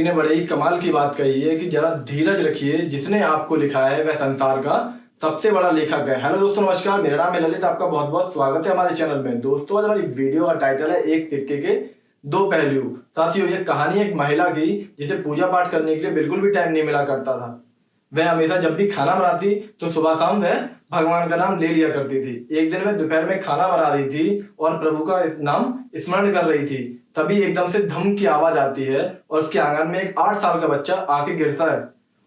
किसी ने बड़े ही कमाल की बात कही है कि जरा धीरज रखिए, जिसने आपको लिखा है वह संसार का सबसे बड़ा लेखक है। हेलो दोस्तों, नमस्कार, मेरा नाम है ललित, आपका बहुत बहुत स्वागत है हमारे चैनल में। दोस्तों, आज हमारी वीडियो का टाइटल है एक सिक्के के दो पहलू। साथियों, ये कहानी एक महिला की जिसे पूजा पाठ करने के लिए बिल्कुल भी टाइम नहीं मिला करता था। वह हमेशा जब भी खाना बनाती तो सुबह शाम वह भगवान का नाम ले लिया करती थी। एक दिन वह दोपहर में खाना बना रही थी और प्रभु का नाम स्मरण कर रही थी। तभी एकदम से धम की आवाज आती है और उसके आंगन में एक 8 साल का बच्चा आके गिरता है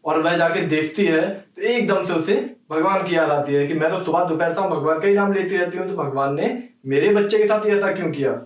और वह जाके देखती है तो एकदम से उसे भगवान की याद आती है कि मैं तो सुबह दोपहर शाम भगवान का ही नाम लेती रहती हूँ, तो भगवान ने मेरे बच्चे के साथ ऐसा क्यों किया।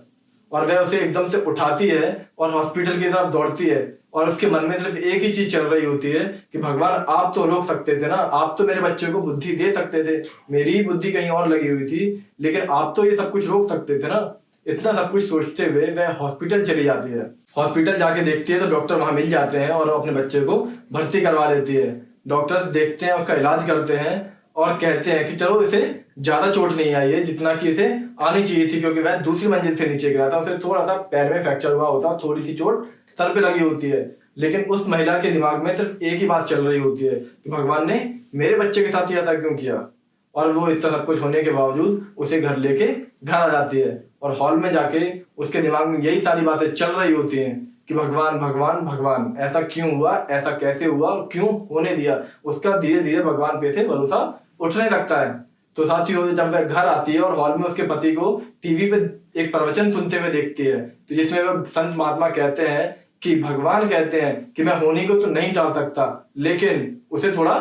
और वह उसे एकदम से उठाती है और हॉस्पिटल की तरफ दौड़ती है और उसके मन में सिर्फ एक ही चीज चल रही होती है कि भगवान आप तो रोक सकते थे ना, आप तो मेरे बच्चे को बुद्धि दे सकते थे, मेरी ही बुद्धि कहीं और लगी हुई थी, लेकिन आप तो ये सब कुछ रोक सकते थे ना। इतना सब कुछ सोचते हुए वह हॉस्पिटल चली जाती है। हॉस्पिटल जाके देखती है तो डॉक्टर वहां मिल जाते हैं और अपने बच्चे को भर्ती करवा देती है। डॉक्टर देखते हैं, उसका इलाज करते हैं और कहते हैं कि चलो इसे ज्यादा चोट नहीं आई है जितना कि इसे आनी चाहिए थी, क्योंकि वह दूसरी मंजिल से नीचे गिरा था। उसे थोड़ा सा पैर में फ्रैक्चर हुआ होता, थोड़ी सी चोट सर पे लगी होती है, लेकिन उस महिला के दिमाग में सिर्फ एक ही बात चल रही होती है कि भगवान ने मेरे बच्चे के साथ ऐसा क्यों किया। और वो इतना सब कुछ होने के बावजूद उसे घर लेके घर आ जाती है और हॉल में जाके उसके दिमाग में यही सारी बातें चल रही होती हैं कि भगवान भगवान भगवान, ऐसा क्यों हुआ, ऐसा कैसे हुआ, क्यों होने दिया। उसका धीरे धीरे भगवान पे से भरोसा उठने लगता है। तो साथियों, जब वह घर आती है और हॉल में उसके पति को टीवी पे एक प्रवचन सुनते हुए देखती है, तो जिसमें वह संत महात्मा कहते हैं कि भगवान कहते हैं कि मैं होनी को तो नहीं टाल सकता, लेकिन उसे थोड़ा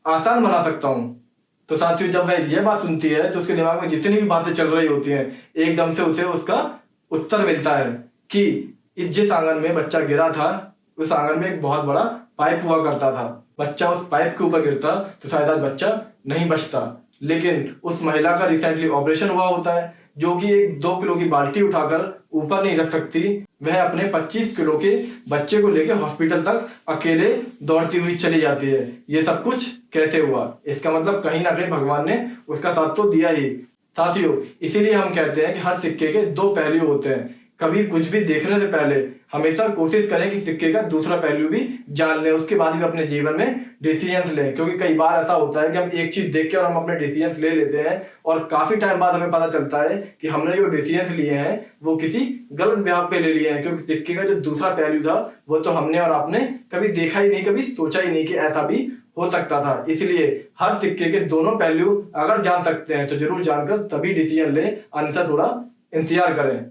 आसान बना सकता हूँ। तो साथियों, जब वह यह बात सुनती है तो उसके दिमाग में जितनी भी बातें चल रही होती हैं, एकदम से उसे उसका उत्तर मिलता है कि इस जिस आंगन में बच्चा गिरा था उस आंगन में एक बहुत बड़ा पाइप हुआ करता था। बच्चा उस पाइप के ऊपर गिरता तो शायद आज बच्चा नहीं बचता, लेकिन उस महिला का रिसेंटली ऑपरेशन हुआ होता है, जो कि एक 2 किलो की बाल्टी उठाकर ऊपर नहीं रख सकती। वह अपने 25 किलो के बच्चे को लेकर हॉस्पिटल तक अकेले दौड़ती हुई चली जाती है। ये सब कुछ कैसे हुआ? इसका मतलब कहीं ना कहीं भगवान ने उसका साथ तो दिया ही। साथियों, इसीलिए हम कहते हैं कि हर सिक्के के 2 पहलू होते हैं। कभी कुछ भी देखने से पहले हमेशा कोशिश करें कि सिक्के का दूसरा पहलू भी जान लें, उसके बाद भी अपने जीवन में डिसीजंस लें। क्योंकि कई बार ऐसा होता है कि हम एक चीज देख के और हम अपने डिसीजंस ले लेते हैं और काफी टाइम बाद हमें पता चलता है कि हमने जो डिसीजंस लिए हैं वो किसी गलत ब्याह पे ले लिए हैं, क्योंकि सिक्के का जो दूसरा पहलू था वो तो हमने और आपने कभी देखा ही नहीं, कभी सोचा ही नहीं कि ऐसा भी हो सकता था। इसलिए हर सिक्के के दोनों पहलू अगर जान सकते हैं तो जरूर जानकर तभी डिसीजन लें, अन्यथा थोड़ा इंतजार करें।